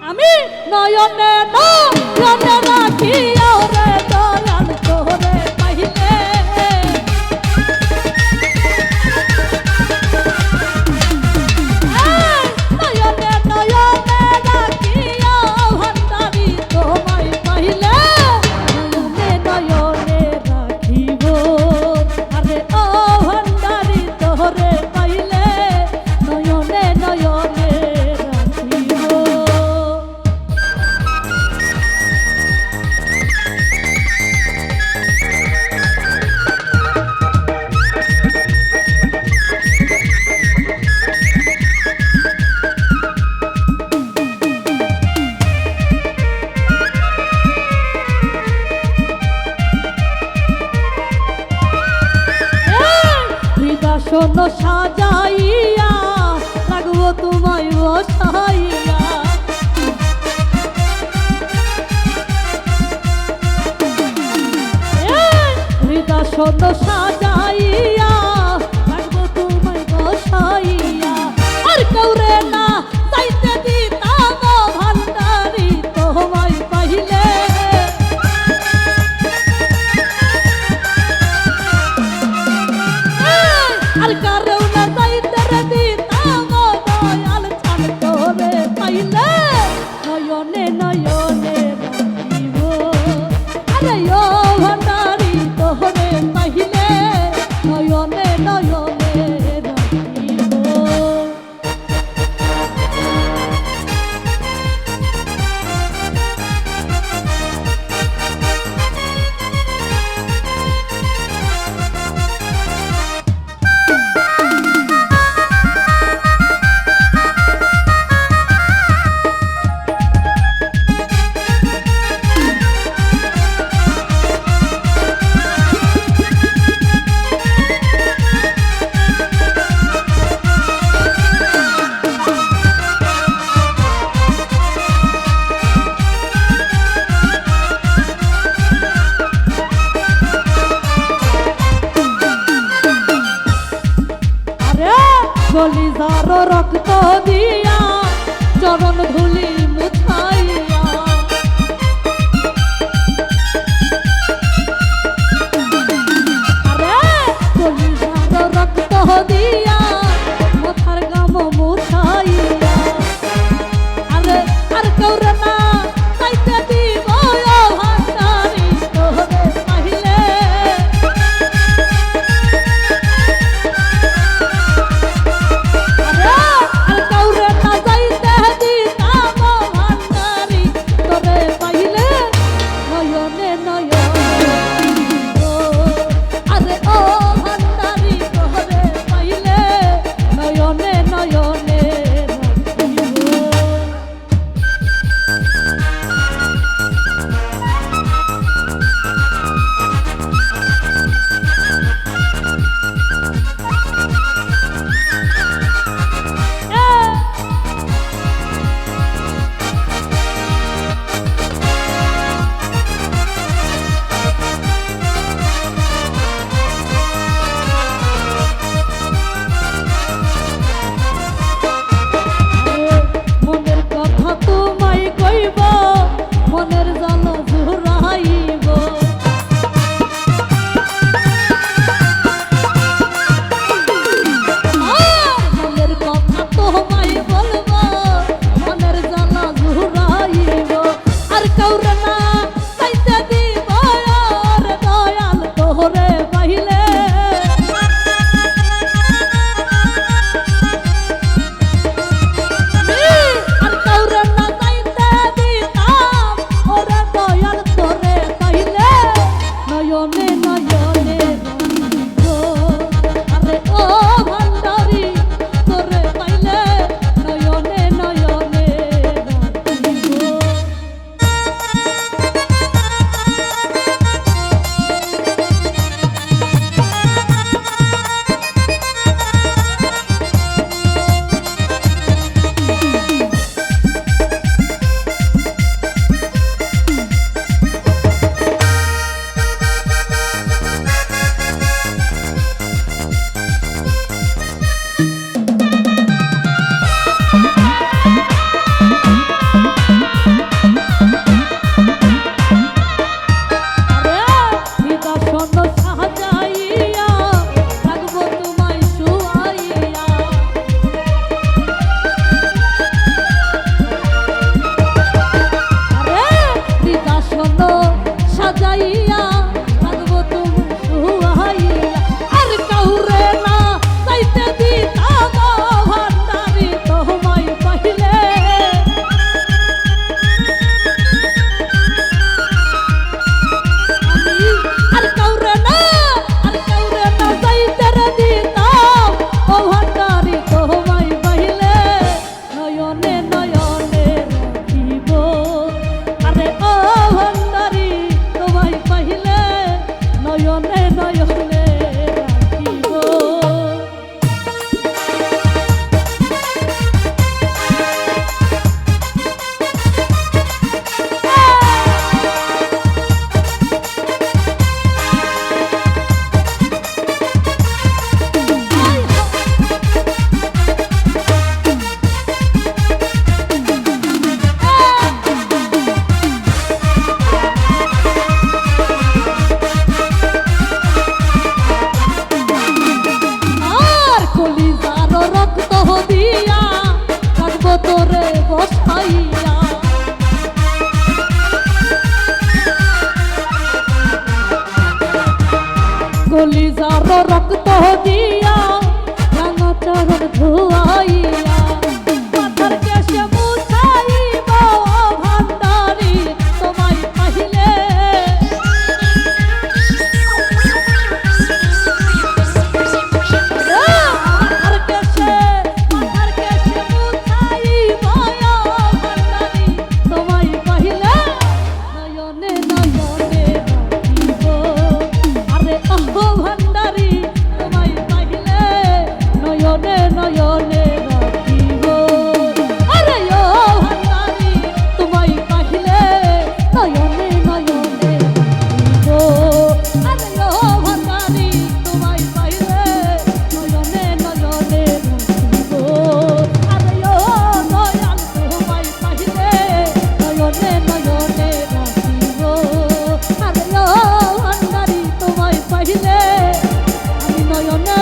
আমি নয়নে নয়নে রাখিয়া রে দয়াল তোরে পাইলে নয়নে নয়নে রাখিয়া ভান্ডারি তোমায় পাইলে নয়নে নয়নে রাখিব আরে ও ভান্ডারি তোরে পাইলে নয়নে নয়নে রাখিব। শোন সাজাইয়া রাখবো তোমায় বসাইয়া হৃদয় শোন সাজাইয়া রাখবো তোমায় বসাইয়া আর কৌরে না চাইতে দিতাম ভান্ডারি তোমায় পাইলে আর কারো না যাইতে রে দিতাম দয়াল চান তোরে পাইলে নয়নে নয়নে রাখিব আরে ও ভান্ডারি তোরে পাইলে নয়নে নয়নে রাখিব। কলিজার রক্ত দিয়া চরণ ধুলি মুছাইয়া আরে কলিজার রক্ত দিয়া মাথার গাম মুছাইয়া আরে আর কৌরে না চাইতে দিব ভান্ডারি তোরে পাইলে কলিজার রক্ত দিয়া রাঙা চরণ ধুয়াইয়া মাথার কেশে মুছাইব ভান্ডারি তোমায় পাইলে মাথার কেশে মুছাইব ভান্ডারি তোমায় পাইলে নয়নে নয়নে রাখিব আরে আহো ভান্ডারি তোমায় পাইলে নয়নে নয়নে রাখিব আরে ও ভান্ডারি তোমায় পাইলে নয়নে নয়নে রাখিব আরে ও ভান্ডারি তোমায় পাইলে নয়নে নয়নে রাখিব আরে ও দয়াল তোমায় পাইলে নয়নে নয়নে রাখিব আরে ও ভান্ডারি তোমায় পাইলে আমি নয়নে